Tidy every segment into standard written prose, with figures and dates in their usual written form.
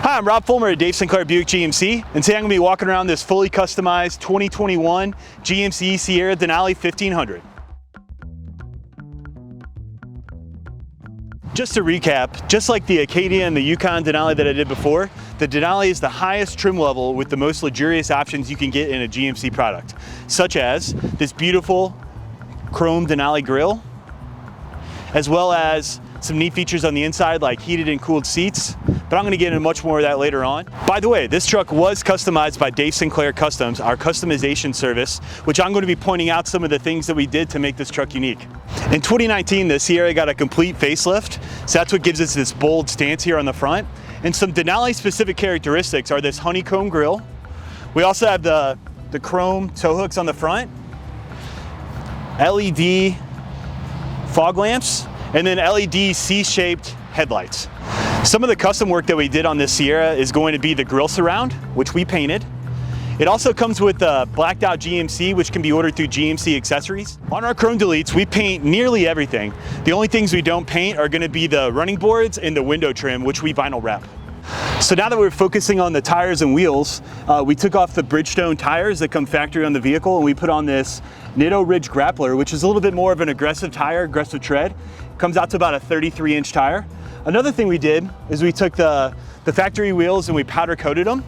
Hi, I'm Rob Fulmer at Dave Sinclair Buick-GMC, and today I'm going to be walking around this fully customized 2021 GMC Sierra Denali 1500. Just to recap, just like the Acadia and the Yukon Denali that I did before, the Denali is the highest trim level with the most luxurious options you can get in a GMC product, such as this beautiful chrome Denali grille, as well as some neat features on the inside like heated and cooled seats, but I'm going to get into much more of that later on. By the way, this truck was customized by Dave Sinclair Customs, our customization service, which I'm going to be pointing out some of the things that we did to make this truck unique. In 2019, the Sierra got a complete facelift, so that's what gives us this bold stance here on the front. And some Denali specific characteristics are this honeycomb grille. We also have the chrome tow hooks on the front, LED fog lamps, and then LED C-shaped headlights. Some of the custom work that we did on this Sierra is going to be the grille surround, which we painted. It also comes with the blacked out GMC, which can be ordered through GMC Accessories. On our chrome deletes, we paint nearly everything. The only things we don't paint are going to be the running boards and the window trim, which we vinyl wrap. So now that we're focusing on the tires and wheels, we took off the Bridgestone tires that come factory on the vehicle, and we put on this Nitto Ridge Grappler, which is a little bit more of an aggressive tire, aggressive tread. Comes out to about a 33-inch tire. Another thing we did is we took the factory wheels and we powder coated them.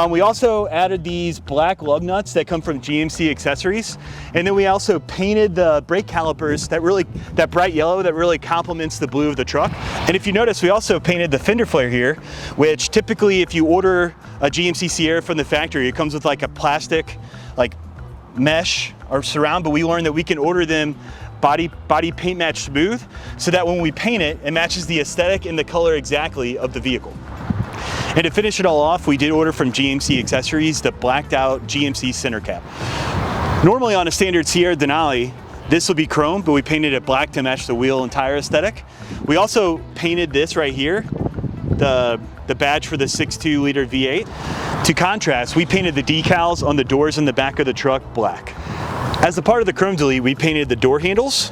We also added these black lug nuts that come from GMC Accessories. And then we also painted the brake calipers, that bright yellow that really complements the blue of the truck. And if you notice, we also painted the fender flare here, which typically if you order a GMC Sierra from the factory, it comes with like a plastic like mesh or surround, but we learned that we can order them body paint match smooth, so that when we paint it, it matches the aesthetic and the color exactly of the vehicle. And to finish it all off, we did order from GMC Accessories the blacked out GMC center cap. Normally on a standard Sierra Denali, this will be chrome, but we painted it black to match the wheel and tire aesthetic. We also painted this right here, the badge for the 6.2 liter V8. To contrast, we painted the decals on the doors in the back of the truck black. As a part of the chrome delete, we painted the door handles.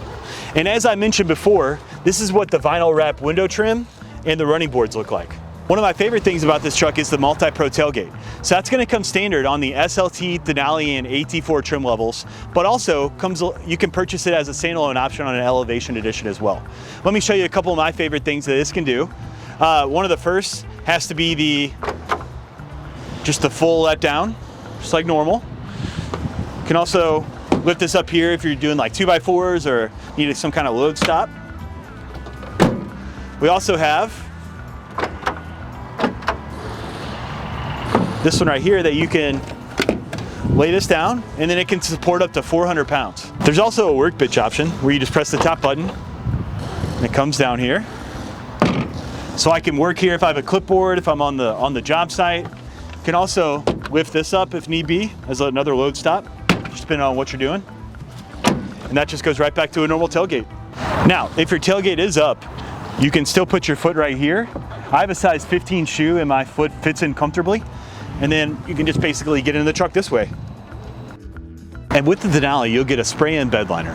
And as I mentioned before, this is what the vinyl wrap window trim and the running boards look like. One of my favorite things about this truck is the MultiPro Tailgate. So that's going to come standard on the SLT, Denali, and AT4 trim levels, but also you can purchase it as a standalone option on an Elevation Edition as well. Let me show you a couple of my favorite things that this can do. One of the first has to be just the full let down, just like normal. You can also lift this up here if you're doing like 2x4s or need some kind of load stop. We also have this one right here that you can lay this down, and then it can support up to 400 pounds. There's also a workbench option where you just press the top button and it comes down here. So I can work here if I have a clipboard, if I'm on the job site. You can also lift this up if need be as another load stop, just depending on what you're doing. And that just goes right back to a normal tailgate. Now, if your tailgate is up, you can still put your foot right here. I have a size 15 shoe and my foot fits in comfortably. And then you can just basically get in the truck this way. And with the Denali, you'll get a spray-in bed liner.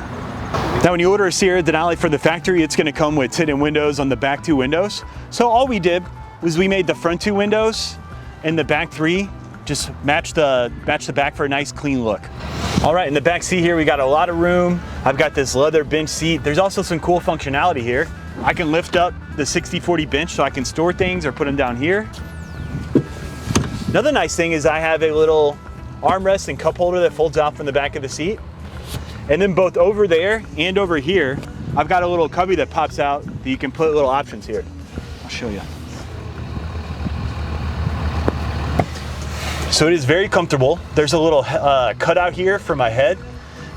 Now, when you order a Sierra Denali from the factory, it's gonna come with tinted windows on the back two windows. So all we did was we made the front two windows and the back three just match the back for a nice clean look. All right, in the back seat here, we got a lot of room. I've got this leather bench seat. There's also some cool functionality here. I can lift up the 60/40 bench so I can store things or put them down here. Another nice thing is I have a little armrest and cup holder that folds out from the back of the seat. And then both over there and over here, I've got a little cubby that pops out that you can put little options here. I'll show you. So it is very comfortable. There's a little cutout here for my head.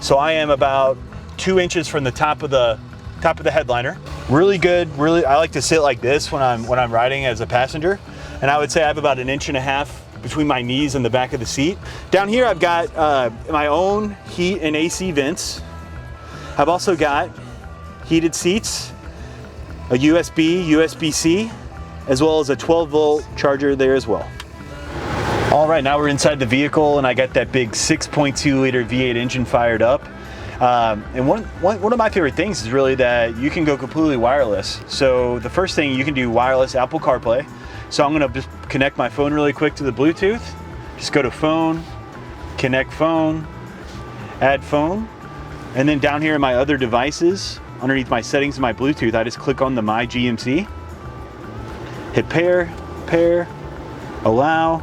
So I am about 2 inches from the top of the headliner. Really good, I like to sit like this when I'm riding as a passenger. And I would say I have about 1.5 inches between my knees and the back of the seat. Down here I've got my own heat and AC vents. I've also got heated seats, a USB, USB-C, as well as a 12-volt charger there as well. All right, now we're inside the vehicle and I got that big 6.2 liter V8 engine fired up. And one of my favorite things is really that you can go completely wireless. So the first thing, you can do wireless Apple CarPlay. So I'm gonna just connect my phone really quick to the Bluetooth. Just go to phone, connect phone, add phone. And then down here in my other devices, underneath my settings and my Bluetooth, I just click on the My GMC. Hit pair, allow.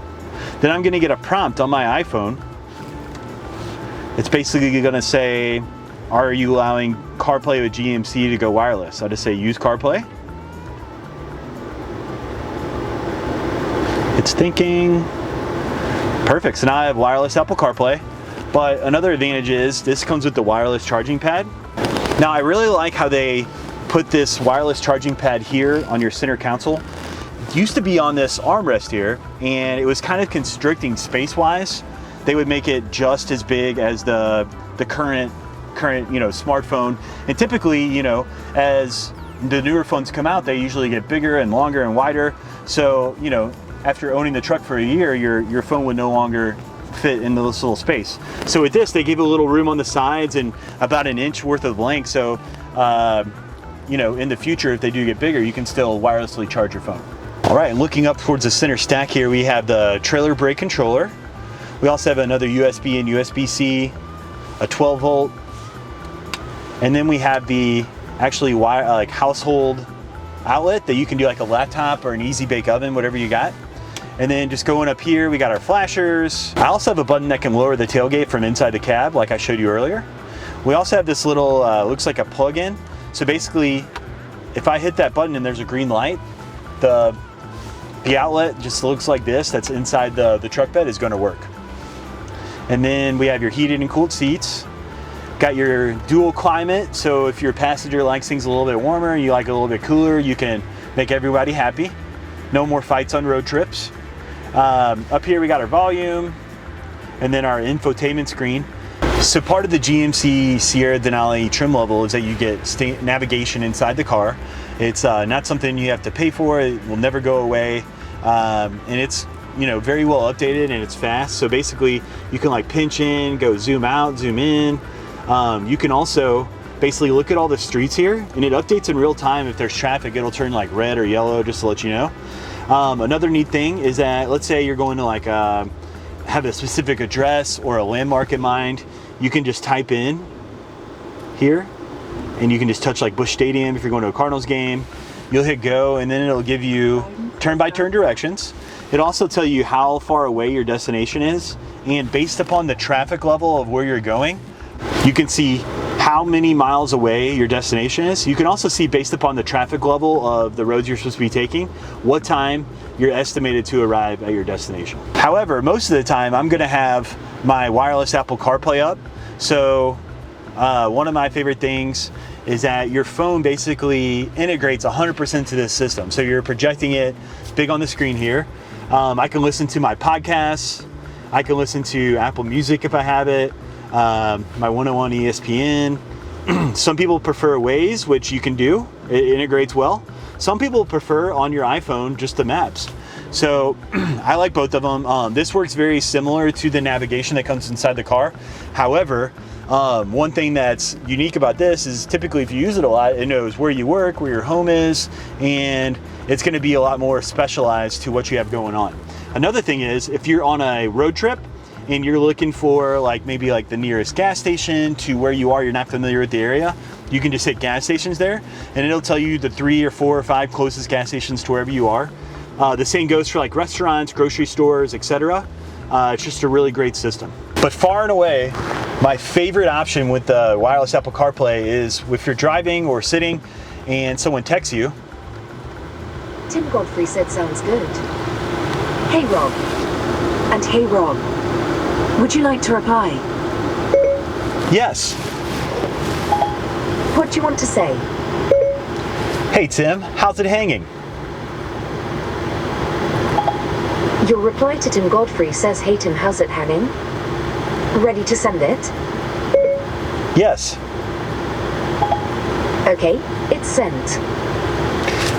Then I'm gonna get a prompt on my iPhone. It's basically gonna say, are you allowing CarPlay with GMC to go wireless? I just say use CarPlay. It's thinking. Perfect, so now I have wireless Apple CarPlay. But another advantage is this comes with the wireless charging pad. Now I really like how they put this wireless charging pad here on your center console. It used to be on this armrest here, and it was kind of constricting space-wise. They would make it just as big as the current smartphone. And typically, as the newer phones come out, they usually get bigger and longer and wider. So, after owning the truck for a year, your phone would no longer fit in this little space. So with this, they give a little room on the sides and about an inch worth of length. So, in the future, if they do get bigger, you can still wirelessly charge your phone. All right, and looking up towards the center stack here, we have the trailer brake controller. We also have another USB and USB-C, a 12 volt, and then we have the household outlet that you can do like a laptop or an easy bake oven, whatever you got. And then just going up here, we got our flashers. I also have a button that can lower the tailgate from inside the cab, like I showed you earlier. We also have this little, looks like a plug-in. So basically, if I hit that button and there's a green light, the outlet just looks like this, that's inside the truck bed, is gonna work. And then we have your heated and cooled seats. Got your dual climate, so if your passenger likes things a little bit warmer, you like it a little bit cooler, you can make everybody happy. No more fights on road trips. Up here we got our volume, and then our infotainment screen. So part of the GMC Sierra Denali trim level is that you get navigation inside the car. It's not something you have to pay for, it will never go away. And it's very well updated and it's fast. So basically you can like pinch in, go zoom out, zoom in. You can also basically look at all the streets here, and it updates in real time. If there's traffic, it'll turn like red or yellow just to let you know. Another neat thing is that, let's say you're going to have a specific address or a landmark in mind, you can just type in here, and you can just touch like Busch Stadium if you're going to a Cardinals game. You'll hit go, and then it'll give you turn-by-turn directions. It'll also tell you how far away your destination is, and based upon the traffic level of where you're going, you can see how many miles away your destination is. You can also see, based upon the traffic level of the roads you're supposed to be taking, what time you're estimated to arrive at your destination. However, most of the time I'm gonna have my wireless Apple CarPlay up. So one of my favorite things is that your phone basically integrates 100% to this system. So you're projecting it big on the screen here. I can listen to my podcasts. I can listen to Apple Music if I have it. My 101 ESPN. Some people prefer Waze, which you can do. It integrates well. Some people prefer on your iPhone just the maps. So I like both of them. This works very similar to the navigation that comes inside the car. However, one thing that's unique about this is typically if you use it a lot, it knows where you work, where your home is, and it's going to be a lot more specialized to what you have going on. Another thing is, if you're on a road trip and you're looking for maybe the nearest gas station to where you are, you're not familiar with the area, you can just hit gas stations there, and it'll tell you the 3 or 4 or 5 closest gas stations to wherever you are. The same goes for restaurants, grocery stores, etc. It's just a really great system. But far and away, my favorite option with the wireless Apple CarPlay is if you're driving or sitting and someone texts you. Tim Godfrey said sounds good. Hey Rob. And hey Rob. Would you like to reply? Yes. What do you want to say? Hey Tim, how's it hanging? Your reply to Tim Godfrey says, hey Tim, how's it hanging? Ready to send it? Yes. Okay, it's sent.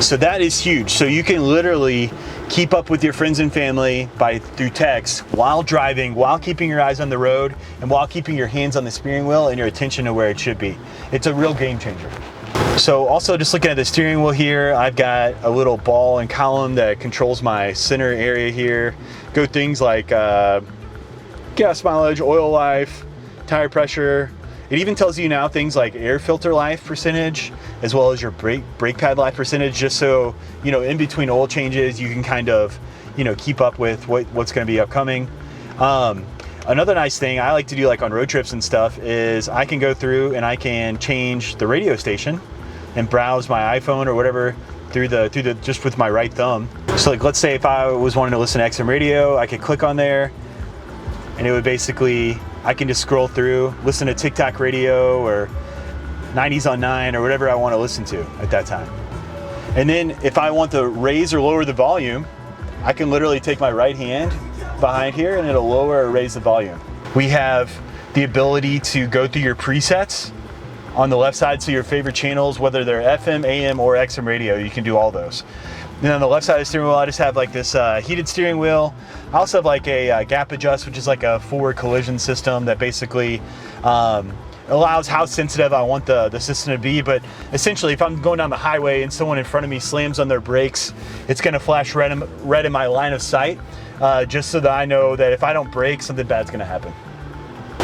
So that is huge. So you can literally keep up with your friends and family through text while driving, while keeping your eyes on the road, and while keeping your hands on the steering wheel and your attention to where it should be. It's a real game changer. So also just looking at the steering wheel here, I've got a little ball and column that controls my center area here. Go things like gas mileage, oil life, tire pressure. It even tells you now things like air filter life percentage, as well as your brake pad life percentage, just so, you know, in between oil changes, you can kind of, you know, keep up with what's going to be upcoming. Another nice thing I like to do, like on road trips and stuff, is I can go through and I can change the radio station and browse my iPhone or whatever through the just with my right thumb. So like, let's say if I was wanting to listen to XM radio, I could click on there and it would basically, I can just scroll through, listen to TikTok radio or 90s on 9 or whatever I want to listen to at that time. And then if I want to raise or lower the volume, I can literally take my right hand behind here and it'll lower or raise the volume. We have the ability to go through your presets on the left side, so your favorite channels, whether they're FM, AM, or XM radio, you can do all those. Then on the left side of the steering wheel, I just have like this heated steering wheel. I also have like a gap adjust, which is like a forward collision system that basically allows how sensitive I want the system to be. But essentially, if I'm going down the highway and someone in front of me slams on their brakes, it's gonna flash red in my line of sight, just so that I know that if I don't brake, something bad's gonna happen.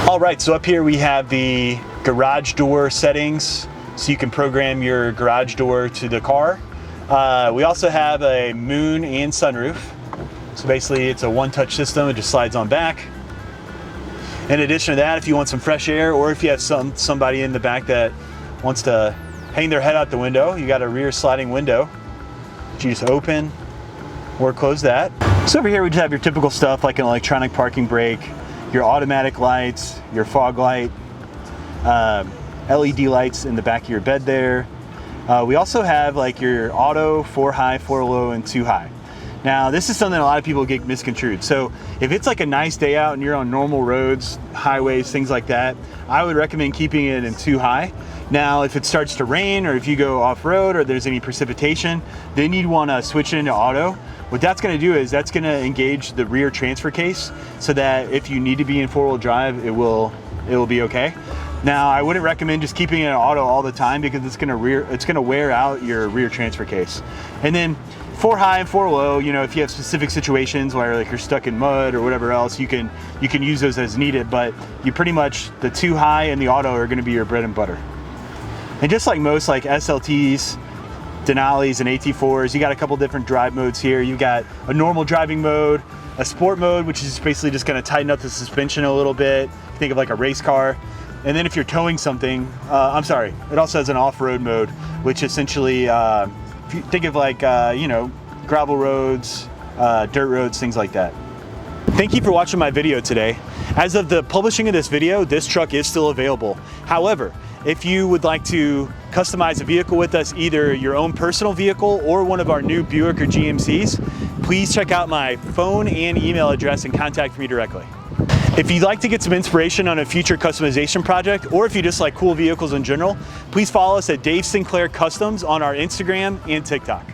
All right, so up here we have the garage door settings, so you can program your garage door to the car. We also have a moon and sunroof. So basically it's a one-touch system, it just slides on back. In addition to that, if you want some fresh air, or if you have somebody in the back that wants to hang their head out the window, you got a rear sliding window. You just open or close that. So over here we just have your typical stuff like an electronic parking brake, your automatic lights, your fog light, LED lights in the back of your bed there. We also have like your auto, 4 high, 4 low, and 2 high. Now this is something a lot of people get misconstrued. So if it's like a nice day out and you're on normal roads, highways, things like that, I would recommend keeping it in 2 high. Now if it starts to rain or if you go off-road or there's any precipitation, then you'd want to switch it into auto. What that's going to do is that's going to engage the rear transfer case so that if you need to be in 4-wheel drive, it will be okay. Now, I wouldn't recommend just keeping it in auto all the time because it's gonna wear out your rear transfer case. And then 4 high and 4 low, you know, if you have specific situations where like you're stuck in mud or whatever else, you can use those as needed, but you pretty much, the 2 high and the auto are gonna be your bread and butter. And just like most like SLTs, Denalis and AT4s, you got a couple different drive modes here. You've got a normal driving mode, a sport mode, which is basically just gonna tighten up the suspension a little bit. Think of like a race car. And then if you're towing something, it also has an off-road mode, which essentially, if you think of like, you know, gravel roads, dirt roads, things like that. Thank you for watching my video today. As of the publishing of this video, this truck is still available. However, if you would like to customize a vehicle with us, either your own personal vehicle or one of our new Buick or GMCs, please check out my phone and email address and contact me directly. If you'd like to get some inspiration on a future customization project, or if you just like cool vehicles in general, please follow us at Sinclair Customs on our Instagram and TikTok.